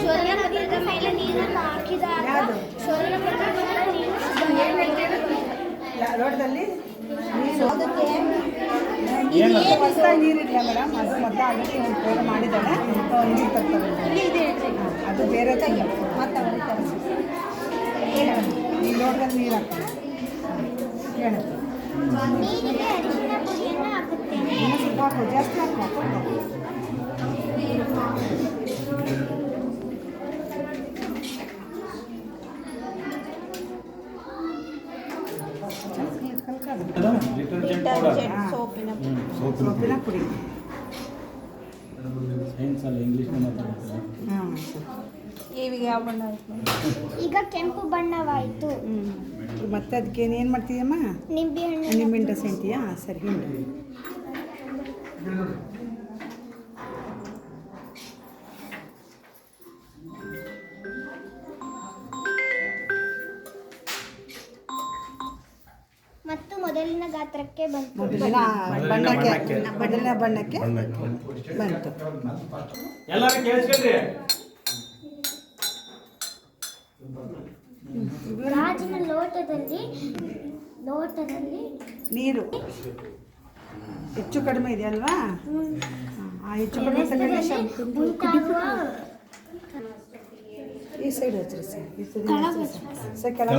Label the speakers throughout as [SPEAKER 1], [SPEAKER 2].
[SPEAKER 1] ಶೋಧನಾ ಪತ್ರದ ಮೇಲೆ ನೀರನ್ನು ಹಾಕಿದಾಗ ಶೋಧನಾ ಪತ್ರದ
[SPEAKER 2] ಲೋಟದಲ್ಲಿ ಹೊಸದಾಗಿ ನೀರಿಲ್ಲ ಮೇಡಮ್. ಅದು ಮೊದಲು ಆಲ್ರೆಡಿ ಒಂದು ಪ್ರಯೋಗ ಮಾಡಿದ್ದಾಳೆ. ನೀರು ತರ್ತಾರೆ, ಅದು ಬೇರೆ ಮತ್ತೆ ಅವರಿಗೆ ತರಿಸಿ ಈ ಲೋಟದಲ್ಲಿ ನೀರು ಹಾಕ್ತಾರೆ. ಹೇಳುತ್ತೆ
[SPEAKER 1] ನೀರಿಗೆ ಅರಿಶಿನ ಪುಡಿಯನ್ನು ಹಾಕುತ್ತೇನೆ.
[SPEAKER 2] ಇನ್ನೂ ಸ್ವಲ್ಪ ಹಾಕು, ಜಾಸ್ತಿ ಹಾಕು.
[SPEAKER 3] ಸೋಪಿನ
[SPEAKER 2] ಪುಡಿ
[SPEAKER 4] ಸೈನ್ಸಲ್ಲಿ ಇಂಗ್ಲೀಷ್ನ ಮಾತಾಡ್ತಾರೆ.
[SPEAKER 3] ಈಗ ಯಾವ ಬಣ್ಣ ಆಯ್ತು?
[SPEAKER 1] ಈಗ ಕೆಂಪು ಬಣ್ಣವಾಯಿತು.
[SPEAKER 2] ಮತ್ತೆ ಅದಕ್ಕೆ ಏನು ಮಾಡ್ತೀಯಮ್ಮ? ನಿಂಬೆಹಣ್ಣು ರಸ ಹಿಂಡ್ತೀಯಾ? ಸರಿ ಹಿಂಡು.
[SPEAKER 1] ಮತ್ತು ಮೊದಲಿನ ಗಾತ್ರಕ್ಕೆ ಬಂತು.
[SPEAKER 2] ಮೊದಲಿನ ಬಣ್ಣಕ್ಕೆ ಬಂತು.
[SPEAKER 4] ಎಲ್ಲರೂ ಕೇಳಿಸ್ಕೊಂಡ್ರಿ?
[SPEAKER 1] ಗಾಜಿನ ಲೋಟದಲ್ಲಿ
[SPEAKER 2] ನೀರು ಹೆಚ್ಚು ಕಡಿಮೆ ಇದೆ ಅಲ್ವಾ? ಆ ಹೆಚ್ಚು ಕಡಿಮೆ
[SPEAKER 1] ಉಂಟಾಗುವ
[SPEAKER 2] ಈ ಸೈಡ್ ಹಚ್ಚಿರಿ ಸರ್, ಕೆಳಗೆ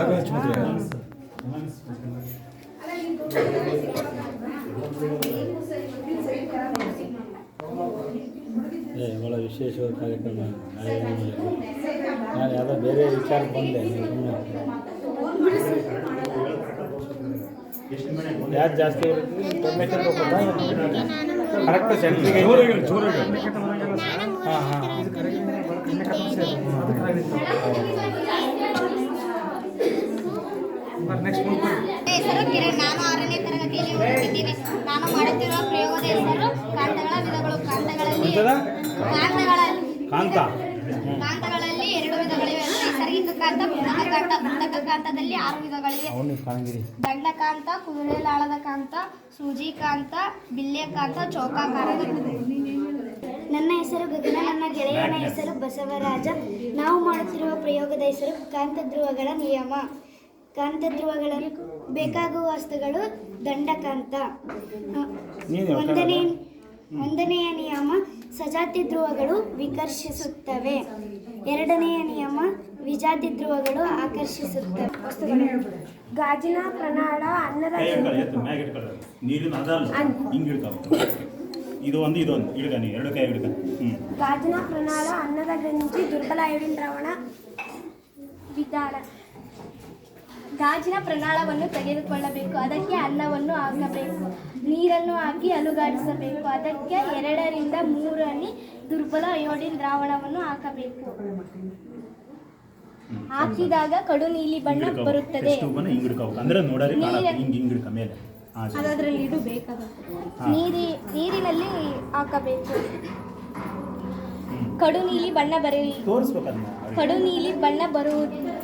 [SPEAKER 4] ಭಾಳ ವಿಶೇಷವಾದ ಕಾರ್ಯಕ್ರಮ. ನಾನು ಯಾವುದೋ ಬೇರೆ ವಿಚಾರ ಬಂದೆ. ಯಾರು ಜಾಸ್ತಿ ಕರೆಕ್ಟ್ ಸೆಂಟ್ರಿಗೆ ಹಾಂ ಹಾಂ
[SPEAKER 1] ಹೆಸರು ಕಿರಣ್. ನಾನು 6ನೇ ತರಗತಿಯಲ್ಲಿ ಓದುತ್ತಿದ್ದೇನೆ. ನಾನು ಮಾಡುತ್ತಿರುವ ಪ್ರಯೋಗದ ಹೆಸರು ಕಾಂತಗಳ ವಿಧಗಳು. ಕಾಂತಗಳಲ್ಲಿ 2 ವಿಧಗಳಿವೆ. ನೈಸರ್ಗಿಕ ಕಾಂತ, ಕೃತಕ ಕಾಂತ. ಕೃತಕ ಕಾಂತದಲ್ಲಿ 6 ವಿಧಗಳಿವೆ. ದಂಡಕಾಂತ, ಕುದುರೆಲಾಳದ ಕಾಂತ, ಸೂಜಿಕಾಂತ, ಬಿಲ್ಲೆಕಾಂತ, ಚೌಕಾಕಾರದ. ನನ್ನ ಹೆಸರು ಗಗನ. ನನ್ನ ಗೆಳೆಯನ ಹೆಸರು ಬಸವರಾಜ. ನಾವು ಮಾಡುತ್ತಿರುವ ಪ್ರಯೋಗದ ಹೆಸರು ಕಾಂತಧ್ರುವಗಳ ನಿಯಮ. ಕಾಂತಧ್ರುವಗಳಲ್ಲಿ ಬೇಕಾಗುವ ವಸ್ತುಗಳು ದಂಡಕಾಂತ. ಒಂದನೆಯ ನಿಯಮ, ಸಜಾತಿ ಧ್ರುವಗಳು ವಿಕರ್ಷಿಸುತ್ತವೆ. 2ನೆಯ ನಿಯಮ, ವಿಜಾತಿ ಧ್ರುವಗಳು ಆಕರ್ಷಿಸುತ್ತವೆ. ಗಾಜಿನ ಪ್ರನಾಳ ಅನ್ನದ ಗಾಜಿನ ಪ್ರನಾಳ ಅನ್ನದ ಗಂಜಿ ದುರ್ಬಲ ಅಯೋಡಿನ್ ದ್ರಾವಣ ವಿಧಾನ. ಗಾಜಿನ ಪ್ರನಾಳವನ್ನು ತೆಗೆದುಕೊಳ್ಳಬೇಕು. ಅದಕ್ಕೆ ಅನ್ನವನ್ನು ಹಾಕಬೇಕು. ನೀರನ್ನು ಹಾಕಿ ಅಲುಗಾಡಿಸಬೇಕು. ಅದಕ್ಕೆ 2 ರಿಂದ 3 ಹನಿ ದುರ್ಬಲ ಅಯೋಡಿನ್ ದ್ರಾವಣವನ್ನು ಹಾಕಬೇಕು. ಹಾಕಿದಾಗ ಕಡು ನೀಲಿ ಬಣ್ಣ ಬರುತ್ತದೆ. ಅದರಲ್ಲಿ ಇದು ಬೇಕಾದ ನೀರಿನಲ್ಲಿ ಹಾಕಬೇಕು. ಕಡು ನೀಲಿ ಬಣ್ಣ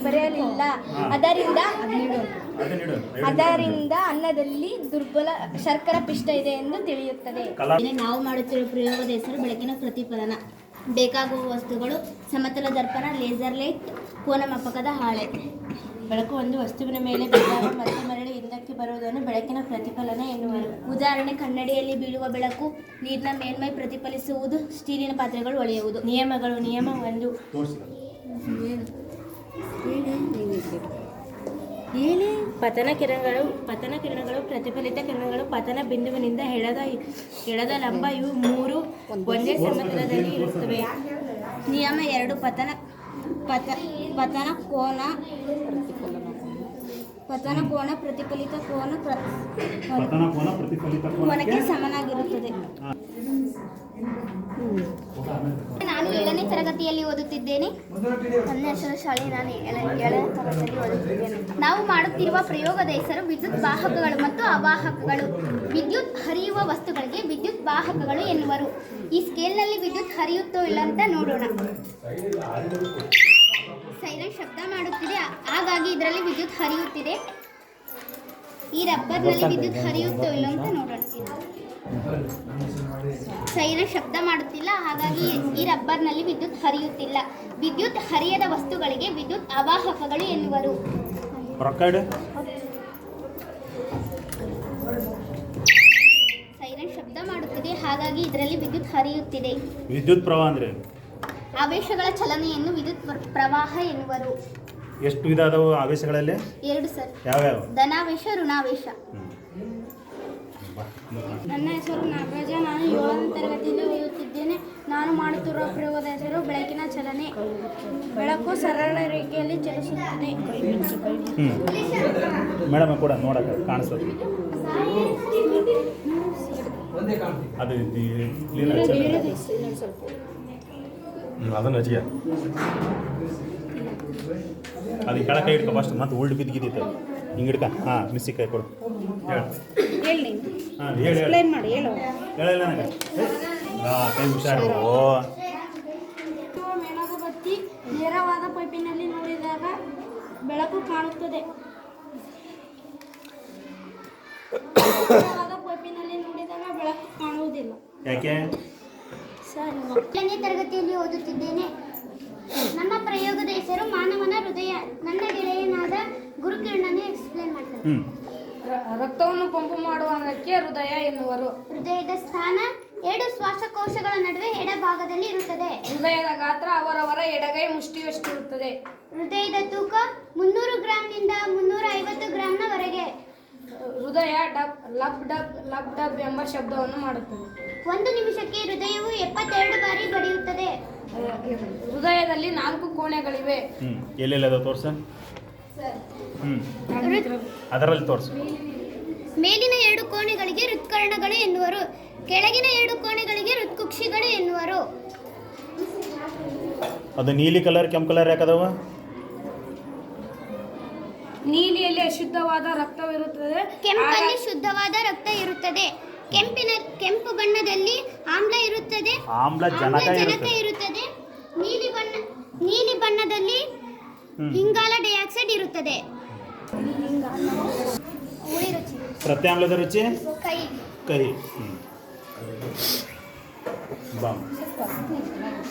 [SPEAKER 1] ಬರೆಯಲಿಲ್ಲ. ಅದರಿಂದ ಅನ್ನದಲ್ಲಿ ದುರ್ಬಲ ಶರ್ಕರ ಪಿಷ್ಟ ಇದೆ ಎಂದು ತಿಳಿಯುತ್ತದೆ. ನಾವು ಮಾಡುತ್ತಿರುವ ಪ್ರಯೋಗದ ಹೆಸರು ಬೆಳಕಿನ ಪ್ರತಿಫಲನ. ಬೇಕಾಗುವ ವಸ್ತುಗಳು ಸಮತಲ ದರ್ಪಣ, ಲೇಸರ್ ಲೈಟ್, ಕೋನಮಾಪಕದ ಹಾಳೆ. ಬೆಳಕು ಒಂದು ವಸ್ತುವಿನ ಮೇಲೆ ಬಿದ್ದಾಗ ಮತ್ತೆ ಮರಳಿ ಹಿಂದಕ್ಕೆ ಬರುವುದನ್ನು ಬೆಳಕಿನ ಪ್ರತಿಫಲನ ಎನ್ನುವರು. ಉದಾಹರಣೆ, ಕನ್ನಡಿಯಲ್ಲಿ ಬೀಳುವ ಬೆಳಕು, ನೀರಿನ ಮೇಲ್ಮೈ ಪ್ರತಿಫಲಿಸುವುದು, ಸ್ಟೀಲಿನ ಪಾತ್ರೆಗಳು ಹೊಳೆಯುವುದು. ನಿಯಮಗಳು. ನಿಯಮ 1. ಪತನ ಕಿರಣಗಳು ಪ್ರತಿಫಲಿತ ಕಿರಣಗಳು ಪತನ ಬಿಂದುವಿನಿಂದ ಎಳೆದ ಲಂಬ ಇವು 3 ಒಂದೇ ಸಮತಲದಲ್ಲಿ ಇರುತ್ತವೆ. ನಿಯಮ 2. ಪತನ ಕೋನ ಪ್ರತಿಫಲಿತ ಕೋನಕ್ಕೆ ಸಮನಾಗಿರುತ್ತದೆ. ನಾನು 7ನೇ ತರಗತಿಯಲ್ಲಿ ಓದುತ್ತಿದ್ದೇನೆ. ನನ್ನ ಹೆಸರು ಶಾಲೆ. ನಾನು 7ನೇ ತರಗತಿಯಲ್ಲಿ ಓದುತ್ತಿದ್ದೇನೆ. ನಾವು ಮಾಡುತ್ತಿರುವ ಪ್ರಯೋಗದ ಹೆಸರು ವಿದ್ಯುತ್ ವಾಹಕಗಳು ಮತ್ತು ಅವಾಹಕಗಳು. ವಿದ್ಯುತ್ ಹರಿಯುವ ವಸ್ತುಗಳಿಗೆ ವಿದ್ಯುತ್ ವಾಹಕಗಳು ಎನ್ನುವರು. ಈ ಸ್ಕೇಲ್ನಲ್ಲಿ ವಿದ್ಯುತ್ ಹರಿಯುತ್ತೋ ಇಲ್ಲ ಅಂತ ನೋಡೋಣ. ಸೈರನ್ ಶಬ್ದ ಮಾಡುತ್ತಿದೆ, ಹಾಗಾಗಿ ಇದರಲ್ಲಿ ವಿದ್ಯುತ್ ಹರಿಯುತ್ತಿದೆ. ಈ ರಬ್ಬರ್ನಲ್ಲಿ ವಿದ್ಯುತ್ ಹರಿಯುತ್ತೋ ಇಲ್ಲ ಅಂತ ನೋಡೋಣ. ಸೈರನ್ ಶಬ್ದ ಮಾಡುತ್ತಿಲ್ಲ, ಹಾಗಾಗಿ ಈ ರಬ್ಬರ್ನಲ್ಲಿ ವಿದ್ಯುತ್ ಹರಿಯುತ್ತಿಲ್ಲ. ವಿದ್ಯುತ್ ಹರಿಯದ ವಸ್ತುಗಳಿಗೆ ವಿದ್ಯುತ್ ಅವಾಹಕಗಳು ಎನ್ನುವರು. ಸೈರನ್ ಶಬ್ದ ಮಾಡುತ್ತಿದೆ, ಹಾಗಾಗಿ ಇದರಲ್ಲಿ ವಿದ್ಯುತ್ ಹರಿಯುತ್ತಿದೆ.
[SPEAKER 5] ವಿದ್ಯುತ್ ಪ್ರವಾಹ ಅಂದ್ರೆ
[SPEAKER 1] ಆವೇಶಗಳ ಚಲನೆಯನ್ನು ವಿದ್ಯುತ್ ಪ್ರವಾಹ ಎನ್ನುವರು.
[SPEAKER 5] ಎಷ್ಟು ವಿಧ ಅದಾವು ಆವೇಶಗಳಲ್ಲಿ?
[SPEAKER 1] 2 ಸರ್.
[SPEAKER 5] ಯಾವ್ಯಾವ?
[SPEAKER 1] ಧನಾವೇಶ, ಋಣಾವೇಶ. ನನ್ನ ಹೆಸರು ನಾಗರಾಜ. ನಾನು 7ನೇ ತರಗತಿಯಲ್ಲಿ ಓದುತ್ತಿದ್ದೇನೆ. ನಾನು ಮಾಡುತ್ತಿರುವ ಪ್ರಯೋಗದ ಹೆಸರು ಬೆಳಕಿನ ಚಲನೆ. ಬೆಳಕು ಸರಳ ರೇಖೆಯಲ್ಲಿ ಚಲಿಸುತ್ತದೆ.
[SPEAKER 5] ಮೇಡಮ್ ಕೂಡ ನೋಡಕ್ಕೆ ಕಾಣಿಸ್ತದೆ. ಅದು ಅದನ್ನು ಹಚ್ಚಿಯ ಅದು ಕೆಳ ಕೈ ಹಿಡ್ಕೊ ಫಸ್ಟ್ ಮತ್ತೆ ಉಲ್ಡ್ ಬಿದ್ದಿತ್ತು ಹಿಂಗೆ ಹಿಡ್ಕ. ಹಾಂ ಮಿಸ್ಸಿ ಕೈ ಕೊಡು.
[SPEAKER 3] ಹೇಳಿ
[SPEAKER 5] ಹಾಂ ಹೇಳಿ
[SPEAKER 3] ಎಕ್ಸ್ಪ್ಲೈನ್ ಮಾಡಿ, ಹೇಳು.
[SPEAKER 5] ಹೇಳಿಲ್ಲ ನನಗೆ. ಹಾಂ ಕೈ ಹುಷಾರು.
[SPEAKER 1] ಮೇಣದ ಬತ್ತಿ ನೇರವಾದ ಪೈಪಿನಲ್ಲಿ ನೋಡಿದಾಗ ಬೆಳಕು ಕಾಣುತ್ತದೆ. ನೇರವಾದ ಪೈಪಿನಲ್ಲಿ ನೋಡಿದಾಗ ಬೆಳಕು ಕಾಣುವುದಿಲ್ಲ.
[SPEAKER 5] ಯಾಕೆ?
[SPEAKER 1] 7ನೇ ತರಗತಿಯಲ್ಲಿ ಓದುತ್ತಿದ್ದೇನೆ. ನನ್ನ ಪ್ರಯೋಗದ ಹೆಸರು ಮಾನವನ ಹೃದಯ. ನನ್ನ ಗೆಳೆಯನಾದ ಗುರುಕಿರಣನೇ ಎಕ್ಸ್ಪ್ಲೇನ್ ಮಾಡ್ತಾರೆ.
[SPEAKER 3] ರಕ್ತವನ್ನು ಪಂಪು ಮಾಡುವುದಕ್ಕೆ ಹೃದಯ ಎನ್ನುವರು.
[SPEAKER 1] ಹೃದಯದ ಸ್ಥಾನ 2 ಶ್ವಾಸಕೋಶಗಳ ನಡುವೆ ಎಡಭಾಗದಲ್ಲಿ ಇರುತ್ತದೆ.
[SPEAKER 3] ಹೃದಯದ ಗಾತ್ರ ಅವರವರ ಎಡಗೈ ಮುಷ್ಟಿಯಷ್ಟಿರುತ್ತದೆ.
[SPEAKER 1] ಹೃದಯದ ತೂಕ 300 ಗ್ರಾಂನಿಂದ 350 ಗ್ರಾಂನವರೆಗೆ.
[SPEAKER 3] ಹೃದಯ ಡಬ್ ಲಬ್ ಡಬ್ ಲಬ್ ಡಬ್ ಎಂಬ ಶಬ್ದವನ್ನು ಮಾಡುತ್ತದೆ.
[SPEAKER 1] 1 ನಿಮಿಷಕ್ಕೆ ಹೃದಯವು 72 ಬಾರಿ ಬಡಿಯುತ್ತದೆ.
[SPEAKER 3] ಹೃದಯದಲ್ಲಿ 4 ಕೋಣೆಗಳಿವೆ.
[SPEAKER 5] ಎಲ್ಲೆಲ್ಲ ಅದಾವ ತೋರ್ಸ. ಅದರಲ್ಲಿ ತೋರ್ಸು.
[SPEAKER 1] ಮೇಲಿನ 2 ಕೋಣೆಗಳಿಗೆ ಹೃತ್ಕರ್ಣಗಳು ಎನ್ನುವರು. ಕೆಳಗಿನ 2 ಕೋಣೆಗಳಿಗೆ ಹೃತ್ಕುಕ್ಷಿಗಳು ಎನ್ನುವರು.
[SPEAKER 5] ಅದು ನೀಲಿ ಕಲರ್ ಕೆಂಪು ಕಲರ್ ಯಾಕದವ?
[SPEAKER 3] ನೀಲಿಯಲ್ಲಿ ಅಶುದ್ಧವಾದ ರಕ್ತವಿರುತ್ತದೆ,
[SPEAKER 1] ಕೆಂಪಲ್ಲಿ ಶುದ್ಧವಾದ ರಕ್ತ ಇರುತ್ತದೆ. ಕೆಂಪು ಬಣ್ಣದಲ್ಲಿ ಆಮ್ಲ ಇರುತ್ತದೆ, ಆಮ್ಲಜನಕ ಇರುತ್ತದೆ. ನೀಲಿ ಬಣ್ಣದಲ್ಲಿ ಇಂಗಾಲ ಡೈಆಕ್ಸೈಡ್ ಇರುತ್ತದೆ.
[SPEAKER 5] ಪ್ರತ್ಯಾಮ್ಲದ ರುಚಿ
[SPEAKER 1] ಕೈ
[SPEAKER 5] ಕಹಿ. ಬಾಮ್.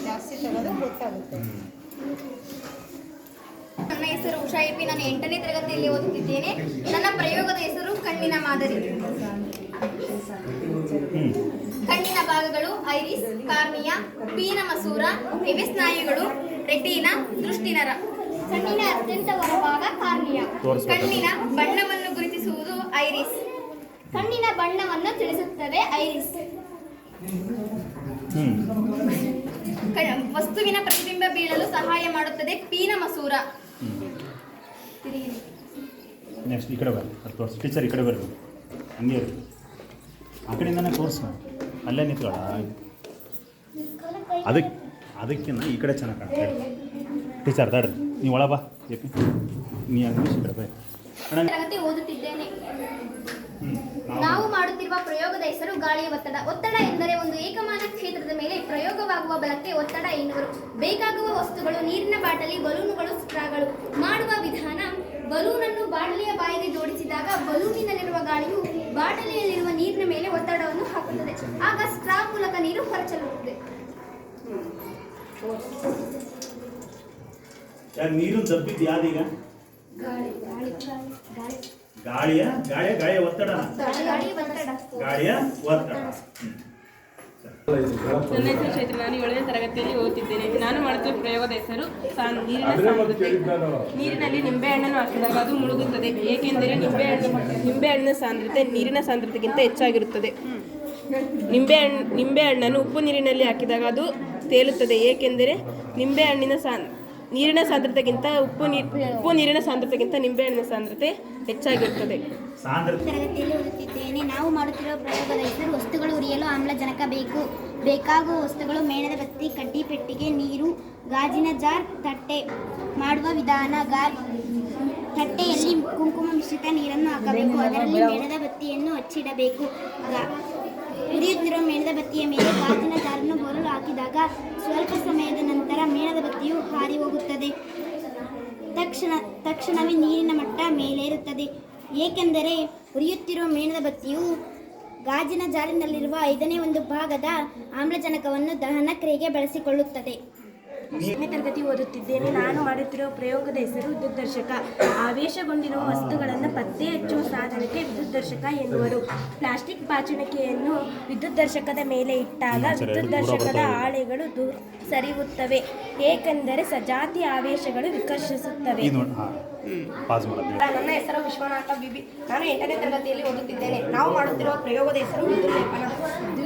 [SPEAKER 2] ಜಾಸ್ತಿ ತಗೋದ್ರೆ ಗೊತ್ತಾಗುತ್ತೆ.
[SPEAKER 1] ನನ್ನ ಹೆಸರು ಉಷಾ ಎಪಿ. ನಾನು 8ನೇ ತರಗತಿಯಲ್ಲಿ ಓದುತ್ತಿದ್ದೇನೆ. ನನ್ನ ಪ್ರಯೋಗದ ಹೆಸರು ಕಣ್ಣಿನ ಮಾದರಿ. ಕಣ್ಣಿನ ಭಾಗಗಳು ಐರಿಸ್, ಕಾರ್ನಿಯಾ, ಪೀನ ಮಸೂರ, ಇವೆ ಸ್ನಾಯುಗಳು, ರೆಟಿನಾ, ದೃಷ್ಟಿನರ. ಕಣ್ಣಿನ ಅತ್ಯಂತ ಹೊರಭಾಗ ಕಾರ್ನಿಯಾ. ಕಣ್ಣಿನ ಬಣ್ಣವನ್ನು ಗುರುತಿಸುವುದು ಐರಿಸ್. ಕಣ್ಣಿನ ಬಣ್ಣವನ್ನು ತಿಳಿಸುತ್ತದೆ ಐರಿಸ್. ವಸ್ತುವಿನ ಪ್ರತಿಬಿಂಬ ಬೀಳಲು ಸಹಾಯ ಮಾಡುತ್ತದೆ ಪೀನ ಮಸೂರ.
[SPEAKER 5] ನೆಕ್ಸ್ಟ್ ಈ ಕಡೆ ಬರ್ರಿ, ಅದು ತೋರಿಸಿ. ಟೀಚರ್ ಈ ಕಡೆ ಬರ್ರಿ, ಹಂಗೆ ಇರ್ರಿ. ಆ ಕಡೆಯಿಂದನೇ ತೋರಿಸು, ಅಲ್ಲೇ ನಿಂತ್ಕೊಳ್ಳ. ಅದಕ್ಕಿಂತ ಈ ಕಡೆ ಚೆನ್ನಾಗಿ ಕಾಣ್ತಾ ಟೀಚರ್. ತಡ್ರಿ, ನೀವು ಒಳ ಬಾ. ನೀ ಅಂಗ್ಲೀಷ್ ಈ ಕಡೆ ಬೈ.
[SPEAKER 1] ತರಗತಿ ಓದುತ್ತಿದ್ದೇನೆ. ನಾವು ಮಾಡುತ್ತಿರುವ ಪ್ರಯೋಗದ ಹೆಸರು ಗಾಳಿಯ ಒತ್ತಡ. ಒತ್ತಡ ಎಂದರೆ ಒಂದು ಏಕಮಾನ ಕ್ಷೇತ್ರದ ಮೇಲೆ ಪ್ರಯೋಗವಾಗುವ ಬಲಕ್ಕೆ ಒತ್ತಡ ಎನ್ನುವರು. ಬೇಕಾಗುವ ವಸ್ತುಗಳು ನೀರಿನ ಬಾಟಲಿ, ಬಲೂನುಗಳು, ಸ್ಟ್ರಾಗಳು. ಮಾಡುವ ವಿಧಾನ: ಬಲೂನನ್ನು ಬಾಟಲಿಯ ಬಾಯಿಗೆ ಜೋಡಿಸಿದಾಗ ಬಲೂನಿನಲ್ಲಿರುವ ಗಾಳಿಯು ಬಾಟಲಿಯಲ್ಲಿರುವ ನೀರಿನ ಮೇಲೆ ಒತ್ತಡವನ್ನು ಹಾಕುತ್ತದೆ. ಆಗ ಸ್ಟ್ರಾ ಮೂಲಕ ನೀರು ಹೊರಚಲುತ್ತದೆ.
[SPEAKER 5] ನೀರು ತಪ್ಪಿದ್ದು ಯಾವ್ದೀಗ? ಗಾಳಿಯ ಒತ್ತಡ. ಗಾಳಿಯ ಒತ್ತಡ.
[SPEAKER 6] ನನ್ನ ಹೆಸರು ಚೈತ್ರ. ನಾನು 7ನೇ ತರಗತಿಯಲ್ಲಿ ಓದುತ್ತಿದ್ದೇನೆ. ನಾನು ಮಾಡುತ್ತಿರುವ ಪ್ರಯೋಗದ ಹೆಸರು ನೀರಿನ ಸಾಂದ್ರತೆ. ನೀರಿನಲ್ಲಿ ನಿಂಬೆಹಣ್ಣನ್ನು ಹಾಕಿದಾಗ ಅದು ಮುಳುಗುತ್ತದೆ, ಏಕೆಂದರೆ ನಿಂಬೆಹಣ್ಣಿನ ಸಾಂದ್ರತೆ ನೀರಿನ ಸಾಂದ್ರತೆಗಿಂತ ಹೆಚ್ಚಾಗಿರುತ್ತದೆ. ನಿಂಬೆಹಣ್ಣನ್ನು ಉಪ್ಪು ನೀರಿನಲ್ಲಿ ಹಾಕಿದಾಗ ಅದು ತೇಲುತ್ತದೆ, ಏಕೆಂದರೆ ನೀರಿನ ಸಾಂದ್ರತೆಗಿಂತ ಉಪ್ಪು ನೀರಿನ ಸಾಂದ್ರತೆಗಿಂತ ನಿಂಬೆಹಣ್ಣಿನ ಸಾಂದ್ರತೆ ಹೆಚ್ಚಾಗಿರುತ್ತದೆ.
[SPEAKER 1] ತರಗತಿಯಲ್ಲಿ ಓದುತ್ತಿದ್ದೇನೆ. ನಾವು ಮಾಡುತ್ತಿರುವ ಪ್ರಯೋಗದ ಹೆಸರು ವಸ್ತುಗಳು ಉರಿಯಲು ಆಮ್ಲಜನಕ ಬೇಕು. ಬೇಕಾಗುವ ವಸ್ತುಗಳು: ಮೇಣದ ಬತ್ತಿ, ಕಡ್ಡಿ ಪೆಟ್ಟಿಗೆ, ನೀರು, ಗಾಜಿನ ಜಾರ್, ತಟ್ಟೆ. ಮಾಡುವ ವಿಧಾನ: ತಟ್ಟೆಯಲ್ಲಿ ಕುಂಕುಮ ಮಿಶ್ರಿತ ನೀರನ್ನು ಹಾಕಬೇಕು. ಅದರಲ್ಲಿ ಮೇಣದ ಬತ್ತಿಯನ್ನು ಹಚ್ಚಿಡಬೇಕು. ಉರಿಯುತ್ತಿರುವ ಮೇಣದ ಬತ್ತಿಯ ಮೇಲೆ ಗಾಜಿನ ಜಾರನ್ನು ಬೋರಲು ಹಾಕಿದಾಗ ಸ್ವಲ್ಪ ಸಮಯದ ನಂತರ ಮೇಣದ ಬತ್ತಿಯು ಹಾರಿ ಹೋಗುತ್ತದೆ. ತಕ್ಷಣವೇ ನೀರಿನ ಮಟ್ಟ ಮೇಲೇರುತ್ತದೆ, ಏಕೆಂದರೆ ಉರಿಯುತ್ತಿರುವ ಮೇಣದ ಬತ್ತಿಯು ಗಾಜಿನ ಜಾರಿನಲ್ಲಿರುವ 5ನೇ 1 ಭಾಗದ ಆಮ್ಲಜನಕವನ್ನು ದಹನ ಕ್ರಿಯೆಗೆ ಬಳಸಿಕೊಳ್ಳುತ್ತದೆ.
[SPEAKER 6] 8ನೇ ತರಗತಿ ಓದುತ್ತಿದ್ದೇನೆ. ನಾನು ಮಾಡುತ್ತಿರುವ ಪ್ರಯೋಗದ ಹೆಸರು ವಿದ್ಯುದ್ದರ್ಶಕ. ಆವೇಶಗೊಂಡಿರುವ ವಸ್ತುಗಳನ್ನು ಪತ್ತೆ ಹಚ್ಚುವ ಸಾಧನಕ್ಕೆ ವಿದ್ಯುದ್ದರ್ಶಕ ಎನ್ನುವರು. ಪ್ಲಾಸ್ಟಿಕ್ ಬಾಚಣಿಕೆಯನ್ನು ವಿದ್ಯುದ್ದರ್ಶಕದ ಮೇಲೆ ಇಟ್ಟಾಗ ವಿದ್ಯುದ್ದರ್ಶಕದ ಹಾಳೆಗಳು ಸರಿಯುತ್ತವೆ, ಏಕೆಂದರೆ ಸಜಾತಿ ಆವೇಶಗಳು ವಿಕರ್ಷಿಸುತ್ತವೆ.
[SPEAKER 3] ನನ್ನ ಹೆಸರು ವಿಶ್ವನಾಥ ಬಿಬಿ. ನಾನು 8ನೇ ತರಗತಿಯಲ್ಲಿ ಓದುತ್ತಿದ್ದೇನೆ. ನಾವು ಮಾಡುತ್ತಿರುವ ಪ್ರಯೋಗದ ಹೆಸರು ವಿದ್ಯುಲ್ಲೇಪನ.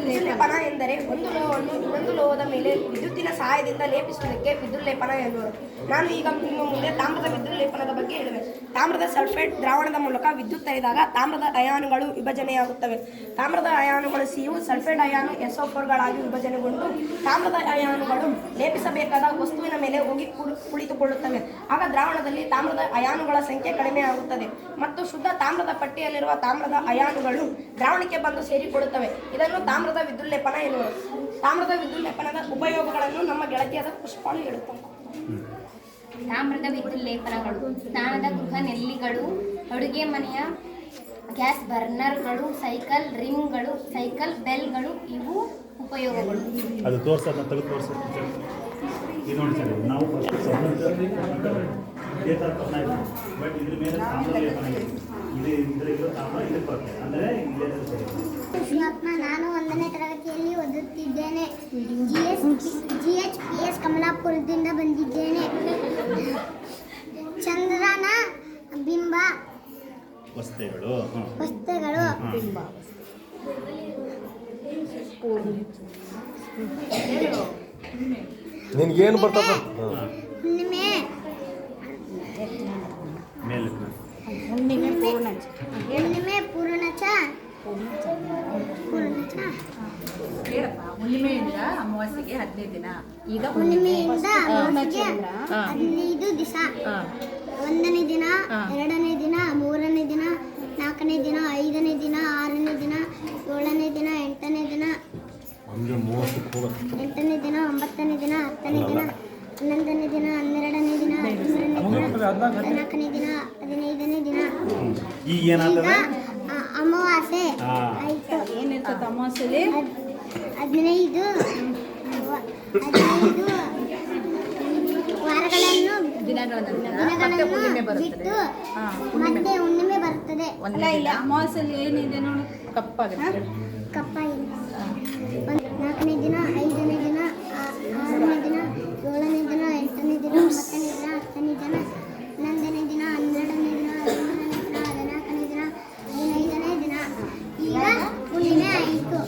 [SPEAKER 3] ವಿದ್ಯುಲ್ಲೇಪನ ಎಂದರೆ ಒಂದು ಲೋಹವನ್ನು ಇನ್ನೊಂದು ಲೋಹದ ಮೇಲೆ ವಿದ್ಯುತ್ತಿನ ಸಹಾಯದಿಂದ ಲೇಪಿಸುವುದಕ್ಕೆ ವಿದ್ಯುಲ್ಲೇಪನ ಎನ್ನುವರು. ನಾನು ಈಗ ನಿಮ್ಮ ಮುಂದೆ ತಾಮ್ರದ ವಿದ್ಯುಲ್ಲೇಪನದ ಬಗ್ಗೆ ಹೇಳುವೆ. ತಾಮ್ರದ ಸಲ್ಫೇಟ್ ದ್ರಾವಣದ ಮೂಲಕ ವಿದ್ಯುತ್ ಹರಿದಾಗ ತಾಮ್ರದ ಅಯಾನುಗಳು ವಿಭಜನೆಯಾಗುತ್ತವೆ. ತಾಮ್ರದ ಅಯಾನುಗಳು ಸಿಯು ಸಲ್ಫೇಟ್ ಅಯಾನು SO4ಗಳಾಗಿ ವಿಭಜನೆಗೊಂಡು ತಾಮ್ರದ ಅಯಾನುಗಳು ಲೇಪಿಸಬೇಕಾದ ವಸ್ತುವಿನ ಮೇಲೆ ಹೋಗಿ ಕುಳಿತುಕೊಳ್ಳುತ್ತವೆ. ಆಗ ದ್ರಾವಣದಲ್ಲಿ ತಾಮ್ರದ ಅಯಾನುಗಳ ಸಂಖ್ಯೆ ಕಡಿಮೆ ಆಗುತ್ತದೆ ಮತ್ತು ಶುದ್ಧ ತಾಮ್ರದ ಪಟ್ಟಿಯಲ್ಲಿರುವ ತಾಮ್ರದ ಅಯಾನುಗಳು ದ್ರಾವಣಕ್ಕೆ ಬಂದು ಸೇರಿಕೊಳ್ಳುತ್ತವೆ. ಇದನ್ನು ತಾಮ್ರದ ವಿದ್ಯುಲ್ಲೇಪನ ಎನ್ನುವರು. ತಾಮ್ರದ ವಿದ್ಯುಲ್ಲೇಪನದ ಉಪಯೋಗಗಳನ್ನು ನಮ್ಮ ಗೆಳತಿಯಾದ ಪುಷ್ಪಾಳು ಹೇಳುತ್ತಾರೆ.
[SPEAKER 1] ತಾಮ್ರದ ವಿದ್ಯುಲ್ಲೇಪನಗಳು: ಸ್ನಾನದ ಗೃಹ ನೆಲ್ಲಿಗಳು, ಅಡುಗೆ ಮನೆಯ ಗ್ಯಾಸ್ ಬರ್ನರ್ಗಳು, ಸೈಕಲ್ ರಿಮ್ಗಳು, ಸೈಕಲ್ ಬೆಲ್ಗಳು ಇವು ಉಪಯೋಗಗಳು.
[SPEAKER 5] ಅದು ತೋರಿಸೋದನ್ನ ತೆಗೆದು ತೋರಿಸೋದು ಇದು ನೋಡಿ ಸರ್. ನಾವು ಇದೇ ಥರ ಬಟ್ ಇದ್ರ ಮೇಲೆ ತಾಮ್ರ ಲೇಪನ ಇದೆ. ಇದರ ತಾಮ್ರ ಇದಕ್ಕೆ ಬರ್ತದೆ ಅಂದರೆ
[SPEAKER 7] ನಾನು 1ನೇ ತರಗತಿಯಲ್ಲಿ ಓದುತ್ತಿದ್ದೇನೆ. GHPS ಕಮಲಾಪುರದಿಂದ ಬಂದಿದ್ದೇನೆ. ಚಂದ್ರನ ಬಿಂಬ
[SPEAKER 5] ವಸ್ತುಗಳು
[SPEAKER 8] ನಿನ್ಗೇನು ಬರ್ತದ?
[SPEAKER 7] ಹುಣ್ಣಿಮೆ ಪೂರ್ಣಚ
[SPEAKER 2] ಹುಣ್ಣಿಮೆಯಿಂದ ಅಮಾವಾಸ್ಯೆಗೆ 15 ದಿನ. ಈಗ
[SPEAKER 7] ಹುಣ್ಣಿಮೆಯಿಂದ ಅಮಾವಾಸ್ಯೆಗೆ 15 ದಿವಸ. 1ನೇ ದಿನ, 2ನೇ ದಿನ, 3ನೇ ದಿನ, 4ನೇ ದಿನ, 5ನೇ ದಿನ, 6ನೇ ದಿನ, 7ನೇ ದಿನ, 8ನೇ ದಿನ, 8ನೇ ದಿನ, 9ನೇ ದಿನ, 10ನೇ ದಿನ, 11ನೇ ದಿನ, 12ನೇ ದಿನ, 13ನೇ ದಿನ, 14ನೇ ದಿನ, 15ನೇ ದಿನ.
[SPEAKER 5] ಈಗ
[SPEAKER 7] ಅಮಾವಾಸ್ಯೆ ಆಯಿತು.
[SPEAKER 2] ಏನಿರ್ತದೆ ಅಮಾವಾಸ್ಯೆಲಿ?
[SPEAKER 7] 15 ವಾರಗಳನ್ನು ಬಿಟ್ಟು ಮತ್ತೆ ಹುಣ್ಣಿಮೆ ಬರುತ್ತದೆ.
[SPEAKER 2] ಅಮಾವಾಸ್ಯೆಲಿ ಏನಿದೆ ನೋಡು, ಕಪ್ಪಾಗುತ್ತೆ.
[SPEAKER 7] ಕಪ್ಪಾಗಿದೆ. 4ನೇ ದಿನ, 5ನೇ ದಿನ, 6ನೇ ದಿನ, 7ನೇ ದಿನ, 8ನೇ ದಿನ, 9ನೇ ದಿನ, 10ನೇ ದಿನ, 11ನೇ ದಿನ, 12ನೇ ದಿನ, 13ನೇ ದಿನ, 14ನೇ ದಿನ, 15ನೇ ದಿನ. ಈಗ ಹುಣ್ಣಿಮೆ ಆಯಿತು.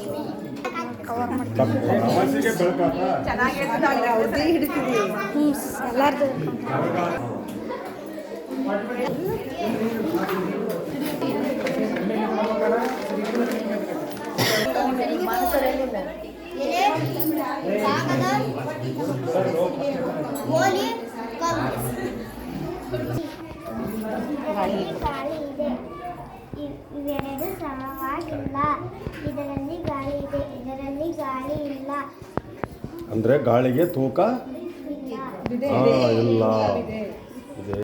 [SPEAKER 7] ಗಾಳಿ ಇದೆ. ಇವೆರಡು ಸಮವಾಗಿಲ್ಲ. ಇದರಲ್ಲಿ ಗಾಳಿ ಇದೆ, ಇದರಲ್ಲಿ ಗಾಳಿ ಇಲ್ಲ.
[SPEAKER 8] ಅಂದ್ರೆ ಗಾಳಿಗೆ ತೂಕ
[SPEAKER 7] ಇಲ್ಲ.
[SPEAKER 8] ಇಲ್ಲ.